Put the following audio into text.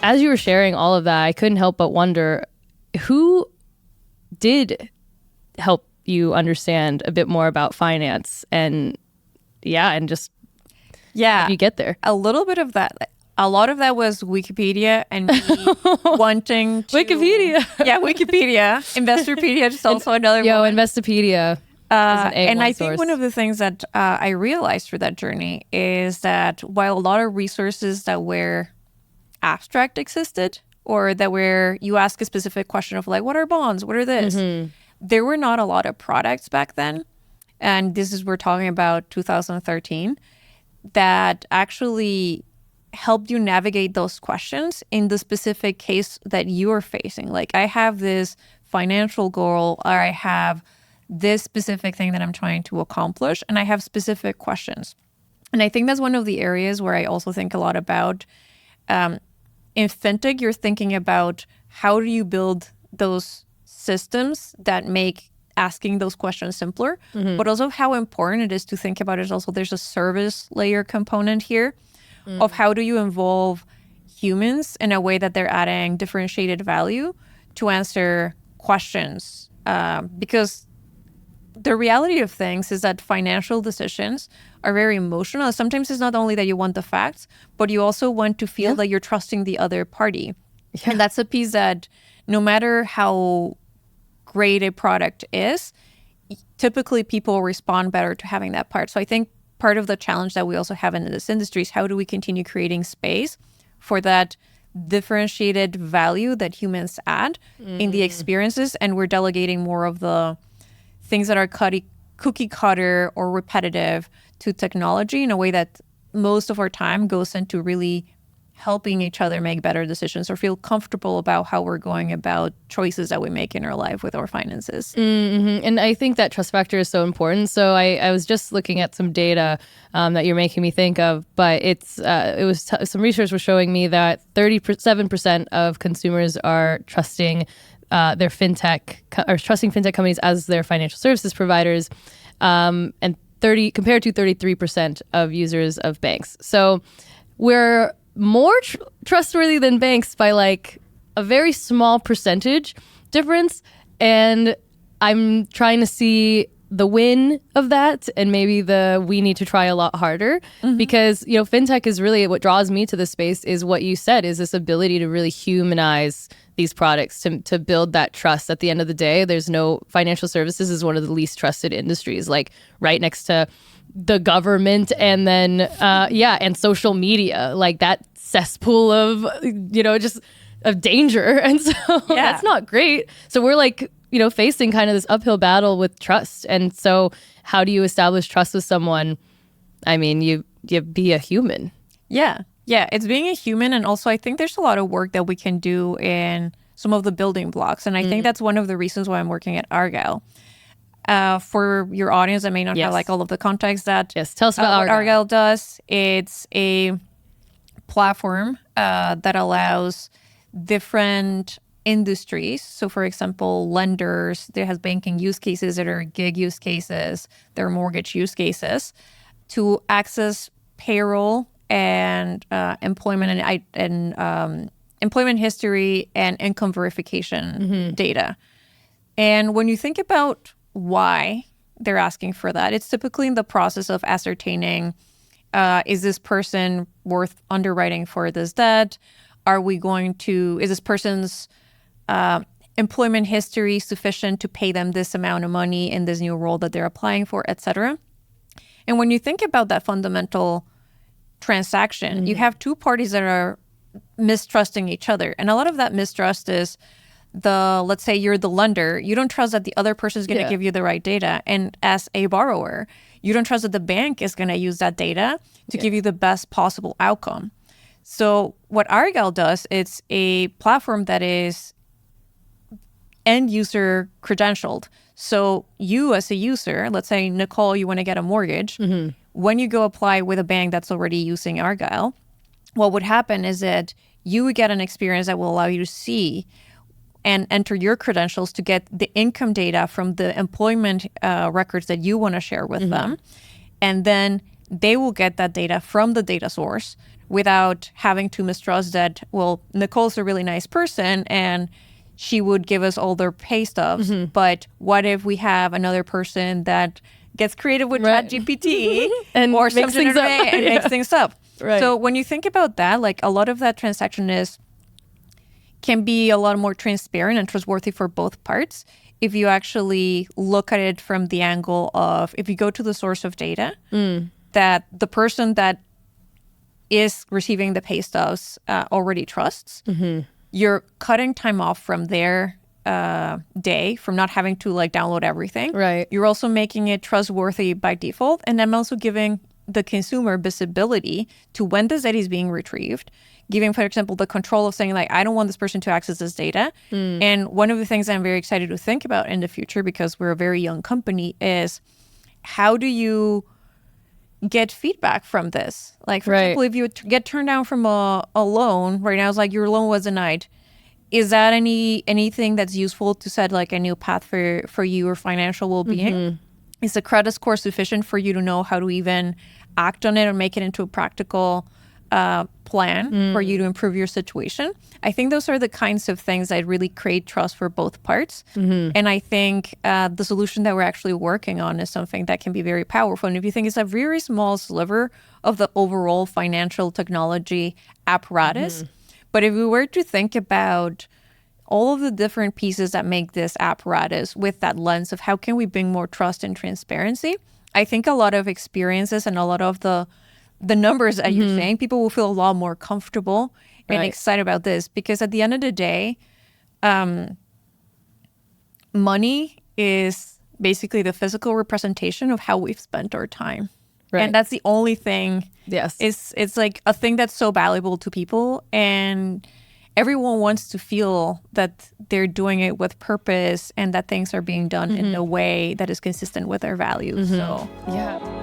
as you were sharing all of that, I couldn't help but wonder who did help you understand a bit more about finance and just help you get there. A little bit of that. A lot of that was Wikipedia and me wanting to... Wikipedia. Yeah, Wikipedia. Investorpedia is also another one. Investopedia is an A1 and I source. think one of the things that I realized through that journey is that while a lot of resources that were abstract existed, or that where you ask a specific question of like, what are bonds? What are this? There were not a lot of products back then. And this is, we're talking about 2013, that actually helped you navigate those questions in the specific case that you are facing. Like, I have this financial goal, or I have this specific thing that I'm trying to accomplish, and I have specific questions. And I think that's one of the areas where I also think a lot about, in FinTech, you're thinking about how do you build those systems that make asking those questions simpler, but also how important it is to think about it. Also, there's a service layer component here of how do you involve humans in a way that they're adding differentiated value to answer questions. Because the reality of things is that financial decisions are very emotional. Sometimes it's not only that you want the facts, but you also want to feel that you're trusting the other party. Yeah. And that's a piece that no matter how great a product is, typically people respond better to having that part. So I think part of the challenge that we also have in this industry is how do we continue creating space for that differentiated value that humans add in the experiences, and we're delegating more of the things that are cookie cutter or repetitive to technology in a way that most of our time goes into really helping each other make better decisions or feel comfortable about how we're going about choices that we make in our life with our finances. And I think that trust factor is so important. So I was just looking at some data that you're making me think of, but some research was showing me that 37% of consumers are trusting their trusting fintech companies as their financial services providers, and compared to 33% of users of banks. So we're more trustworthy than banks by like a very small percentage difference. And I'm trying to see the win of that, and maybe we need to try a lot harder, because, fintech is really what draws me to this space, is what you said, is this ability to really humanize these products, to build that trust. At the end of the day, financial services is one of the least trusted industries, like right next to the government and then and social media, like that cesspool of just of danger. And so that's not great. So we're like facing kind of this uphill battle with trust. And so how do you establish trust with someone? I mean, you be a human. Yeah, it's being a human. And also I think there's a lot of work that we can do in some of the building blocks, and I think that's one of the reasons why I'm working at Argyle. For your audience that may not have like all of the context, that tell us about what Argyle does. It's a platform that allows different industries. So for example, lenders, there has banking use cases, that are gig use cases, there are mortgage use cases, to access payroll and employment and employment history and income verification data. And when you think about why they're asking for that, it's typically in the process of ascertaining, is this person worth underwriting for this debt? Is this person's employment history sufficient to pay them this amount of money in this new role that they're applying for, et cetera? And when you think about that fundamental transaction, you have two parties that are mistrusting each other. And a lot of that mistrust is let's say you're the lender, you don't trust that the other person is going to give you the right data. And as a borrower, you don't trust that the bank is going to use that data to give you the best possible outcome. So what Argyle does, it's a platform that is end user credentialed. So you as a user, let's say Nicole, you want to get a mortgage. When you go apply with a bank that's already using Argyle, what would happen is that you would get an experience that will allow you to see and enter your credentials to get the income data from the employment records that you want to share with them. And then they will get that data from the data source, without having to mistrust that, well, Nicole's a really nice person and she would give us all their pay stubs. But what if we have another person that gets creative with ChatGPT and or makes things up and makes things up? Right. So when you think about that, like a lot of that transaction can be a lot more transparent and trustworthy for both parts if you actually look at it from the angle of, if you go to the source of data, that the person that is receiving the pay stubs already trusts. You're cutting time off from their day, from not having to like download everything. Right. You're also making it trustworthy by default. And I'm also giving the consumer visibility to when this data is being retrieved, giving, for example, the control of saying like, I don't want this person to access this data. And one of the things I'm very excited to think about in the future, because we're a very young company, is how do you get feedback from this? Like, for example, if you get turned down from a loan right now, it's like your loan was denied. Is that anything that's useful to set like a new path for you or financial well-being? Is the credit score sufficient for you to know how to even act on it or make it into a practical plan for you to improve your situation? I think those are the kinds of things that really create trust for both parts. And I think the solution that we're actually working on is something that can be very powerful. And if you think it's a very small sliver of the overall financial technology apparatus, but if we were to think about all of the different pieces that make this apparatus with that lens of how can we bring more trust and transparency, I think a lot of experiences and a lot of the numbers that you're saying, people will feel a lot more comfortable and excited about this. Because at the end of the day, money is basically the physical representation of how we've spent our time. And that's the only thing. Yes. It's like a thing that's so valuable to people. And everyone wants to feel that they're doing it with purpose and that things are being done in a way that is consistent with their values. So, yeah.